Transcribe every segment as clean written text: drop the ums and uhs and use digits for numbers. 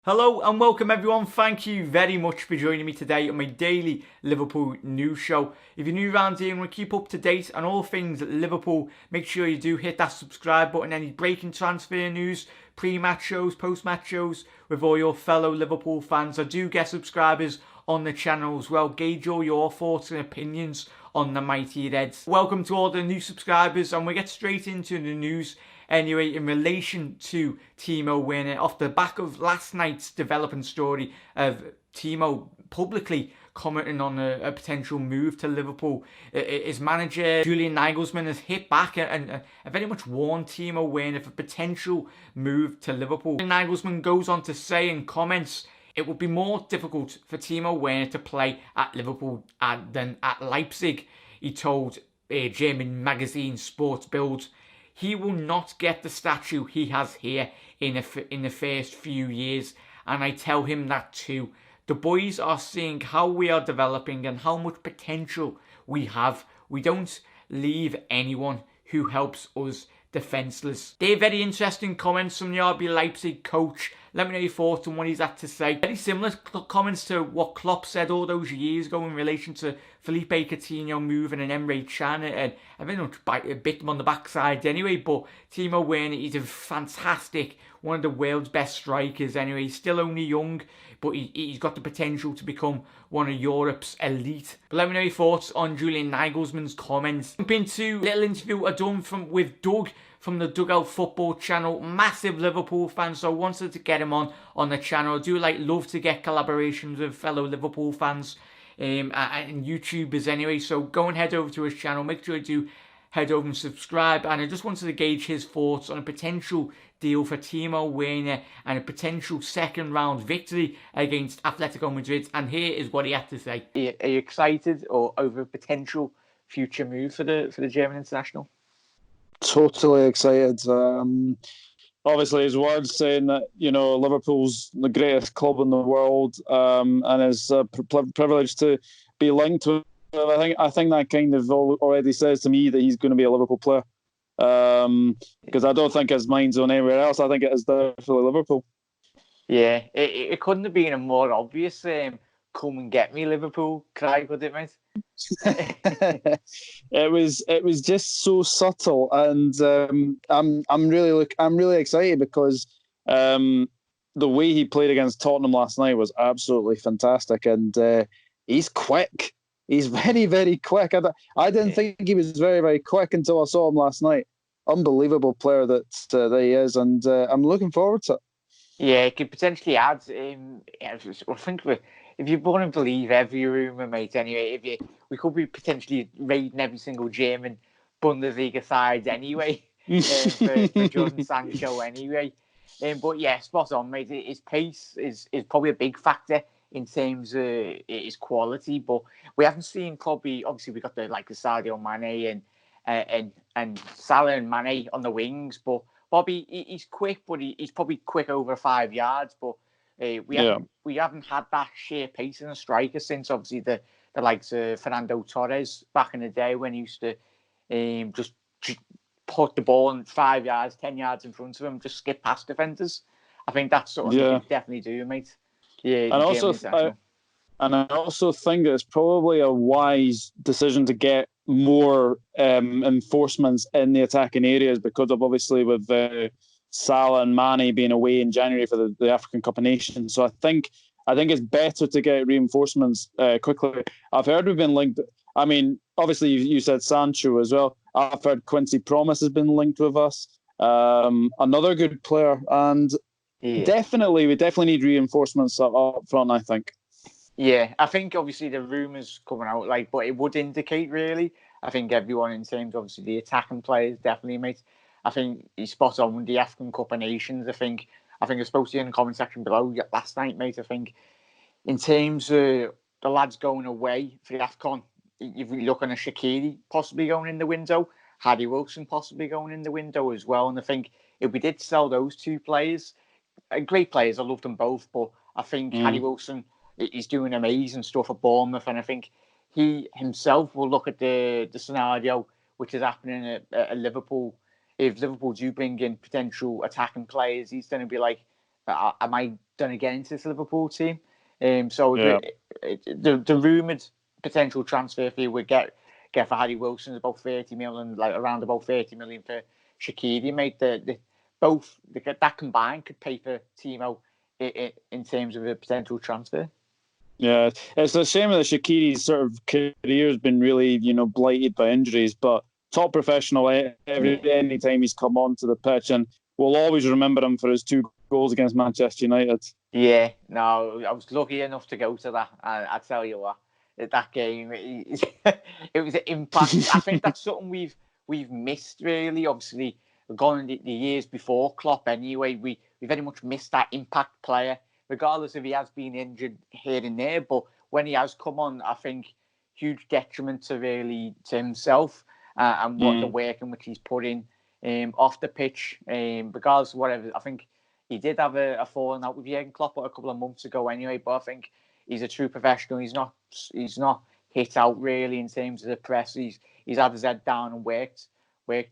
Hello and welcome everyone. Thank you very much for joining me today on my daily Liverpool news show. If you're new around here and want to keep up to date on all things Liverpool, make sure you do hit that subscribe button. Any breaking transfer news, pre-match shows, post-match shows with all your fellow Liverpool fans. I do get subscribers on the channel as well. Gauge all your thoughts and opinions on the mighty Reds. Welcome to all the new subscribers, and we get straight into the news. Anyway, in relation to Timo Werner, off the back of last night's developing story of Timo publicly commenting on a potential move to Liverpool, his manager Julian Nagelsmann has hit back and very much warned Timo Werner of a potential move to Liverpool. Nagelsmann goes on to say in comments, it would be more difficult for Timo Werner to play at Liverpool than at Leipzig, he told German magazine Sports Bild. He will not get the statue he has here in the first few years, and I tell him that too. The boys are seeing how we are developing and how much potential we have. We don't leave anyone who helps us defenceless. They're very interesting comments from the RB Leipzig coach. Let me know your thoughts on what he's had to say. Very similar comments to what Klopp said all those years ago in relation to Felipe Coutinho moving and Emre Can, and I very much bit him on the backside anyway. But Timo Werner, he's a fantastic, one of the world's best strikers anyway. He's still only young, but he's got the potential to become one of Europe's elite. But let me know your thoughts on Julian Nagelsmann's comments. Jump into a little interview I done with Doug from the Dugout Football channel. Massive Liverpool fan, so I wanted to get him on the channel. I do love to get collaborations with fellow Liverpool fans and YouTubers anyway. So go and head over to his channel. Make sure you do head over and subscribe. And I just wanted to gauge his thoughts on a potential deal for Timo Werner and a potential second round victory against Atletico Madrid. And here is what he had to say. Are you excited or over a potential future move for the German international? Totally excited. Obviously, his words saying that Liverpool's the greatest club in the world, and is privileged to be linked with. I think that kind of already says to me that he's going to be a Liverpool player. Because I don't think his mind's on anywhere else. I think it is definitely Liverpool. Yeah, it couldn't have been a more obvious come and get me Liverpool cry, could it, mate? It was just so subtle, and I'm really excited because the way he played against Tottenham last night was absolutely fantastic, and he's quick. He's very, very quick. I didn't think he was very, very quick until I saw him last night. Unbelievable player that he is, and I'm looking forward to it. Yeah, it could potentially add. I think if you're born and believe every rumour, mate. Anyway, we could be potentially raiding every single German Bundesliga side anyway for Jordan Sancho anyway. But yeah, spot on, mate. His pace is probably a big factor in terms of his quality, but we haven't seen obviously we got the Sadio Mane and Salah and Mane on the wings, but Bobby, he's quick, but he's probably quick over 5 yards. But we haven't had that sheer pace in a striker since obviously the likes of Fernando Torres back in the day when he used to just put the ball in 5 yards, 10 yards in front of him, just skip past defenders. I think that's something you can definitely do, mate. Yeah, and I also think it's probably a wise decision to get more enforcements in the attacking areas because of obviously with Salah and Mane being away in January for the African Cup of Nations. So I think it's better to get reinforcements quickly. I've heard we've been linked. I mean, obviously you said Sancho as well. I've heard Quincy Promes has been linked with us. Another good player, and we definitely need reinforcements up front, I think. Yeah, I think obviously the rumours coming out, but it would indicate really. I think everyone in terms of obviously the attacking players definitely, mate. I think he's spot on with the African Cup of Nations. I think I spoke to you in the comment section below last night, mate. I think in terms of the lads going away for the AFCON, you're looking at Shaqiri possibly going in the window, Harry Wilson possibly going in the window as well. And I think if we did sell those two players, great players, I love them both, but I think Harry Wilson, he's doing amazing stuff at Bournemouth, and I think he himself will look at the scenario which is happening at Liverpool. If Liverpool do bring in potential attacking players, he's going to be like, am I going to get into this Liverpool team? So Yeah. the rumoured potential transfer fee we get for Harry Wilson is about 30 million, like around about 30 million for Shaqiri. Mate, that combined could pay for Timo in terms of a potential transfer. Yeah, it's a shame that Shaqiri's sort of career has been really, blighted by injuries. But top professional any time he's come onto the pitch, and we'll always remember him for his 2 goals against Manchester United. Yeah, no, I was lucky enough to go to that. I tell you what, that game, it was an impact. I think that's something we've missed really. Obviously, gone the years before Klopp. Anyway, we very much missed that impact player, regardless if he has been injured here and there. But when he has come on, I think huge detriment to himself and what the work in which he's put in off the pitch. Regardless of whatever, I think. He did have a falling out with Jurgen Klopp a couple of months ago anyway, but I think he's a true professional. He's not hit out really in terms of the press. He's had his head down and worked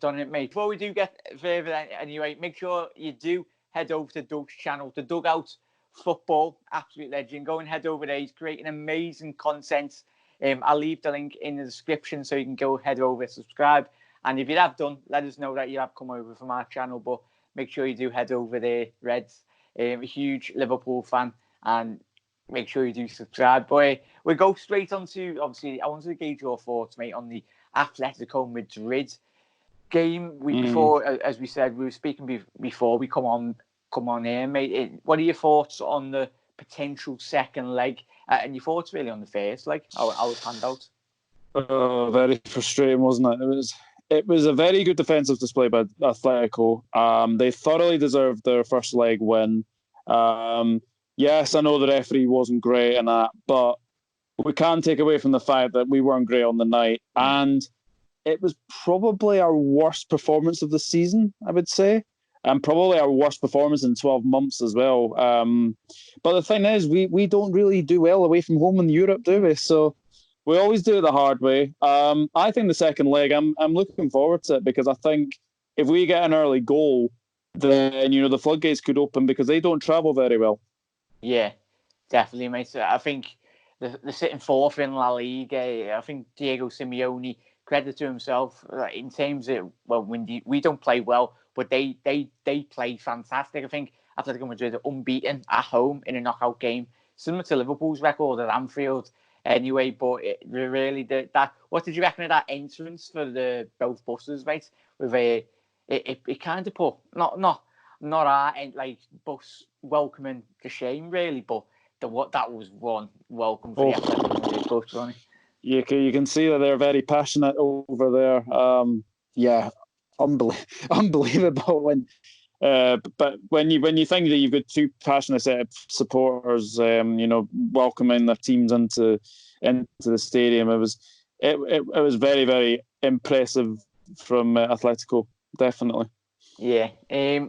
on it, mate. Before we do get further anyway, make sure you do head over to Doug's channel, The Dugout Football, absolute legend. Go and head over there. He's creating amazing content. I'll leave the link in the description so you can go head over, subscribe. And if you have done, let us know that you have come over from our channel. But make sure you do head over there, Reds. A huge Liverpool fan, and make sure you do subscribe. But we'll go straight on to, obviously, I wanted to gauge your thoughts, mate, on the Atletico Madrid game. Before, as we said, we were speaking before we come on here, mate. What are your thoughts on the potential second leg, and your thoughts really on the first leg? How it panned out? Oh, very frustrating, wasn't it? It was a very good defensive display by Atletico. They thoroughly deserved their first leg win. Yes, I know the referee wasn't great in that, but we can't take away from the fact that we weren't great on the night. And it was probably our worst performance of the season, I would say, and probably our worst performance in 12 months as well. But the thing is, we don't really do well away from home in Europe, do we? So we always do it the hard way. I think the second leg, I'm looking forward to it, because I think if we get an early goal, then the floodgates could open, because they don't travel very well. Yeah, definitely, mate. I think the sitting fourth in La Liga. I think Diego Simeone, credit to himself, in terms of, well, when we don't play well, but they play fantastic. I think Atletico Madrid are unbeaten at home in a knockout game, similar to Liverpool's record at Anfield. Anyway, but that. What did you reckon of that entrance for the both buses, mate? With it kind of put not our bus welcoming to shame really, but that was one welcome for the Atletico Madrid bus, wasn't it? You can see that they're very passionate over there. Unbelievable when. But when you think that you've got 2 passionate set of supporters, welcoming their teams into the stadium, it was very, very impressive from Atletico, definitely. Yeah.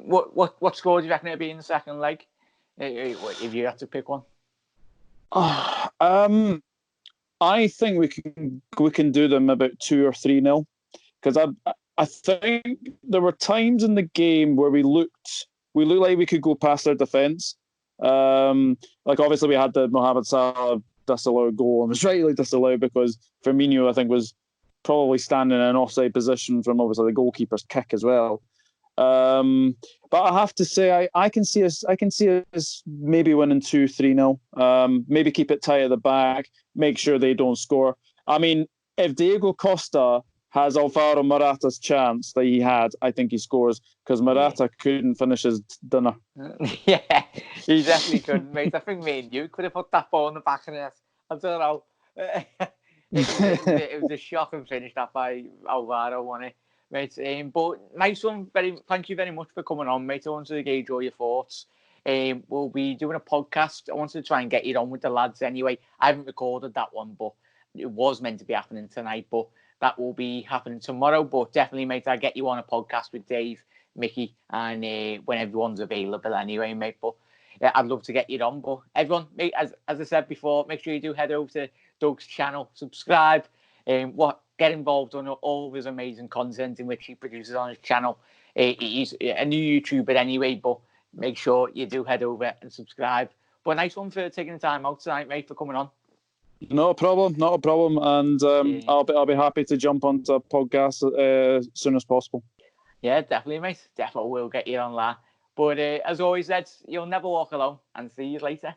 What score do you reckon it'll be in the second leg? If you had to pick one. I think we can do them about 2 or 3-0, because I think there were times in the game where we looked like we could go past their defence. Obviously we had the Mohamed Salah disallowed goal, and was rightly disallowed because Firmino, I think, was probably standing in an offside position from obviously the goalkeeper's kick as well. But I have to say, I can see us maybe winning 2-3-0. Maybe keep it tight at the back, make sure they don't score. I mean, if Diego Costa has Alvaro Morata's chance that he had, I think he scores, because Morata couldn't finish his dinner. Yeah, he definitely couldn't, mate. I think me and you could have put that ball in the back of the net. I don't know. It was a shocking finish that by Alvaro, wasn't it, mate? But nice one. Thank you very much for coming on, mate. I wanted to gauge all your thoughts. We'll be doing a podcast. I wanted to try and get you on with the lads anyway. I haven't recorded that one, but it was meant to be happening tonight. But that will be happening tomorrow. But definitely, mate, I'll get you on a podcast with Dave, Mickey, and when everyone's available anyway, mate. But I'd love to get you on. But everyone, mate, as I said before, make sure you do head over to Doug's channel, subscribe, get involved on all of his amazing content in which he produces on his channel. He's a new YouTuber anyway, but make sure you do head over and subscribe. But nice one for taking the time out tonight, mate, for coming on. Not a problem. And I'll be happy to jump onto a podcast as soon as possible. Yeah, definitely, mate. Definitely will get you on that. But as always, lads, you'll never walk alone. And see you later.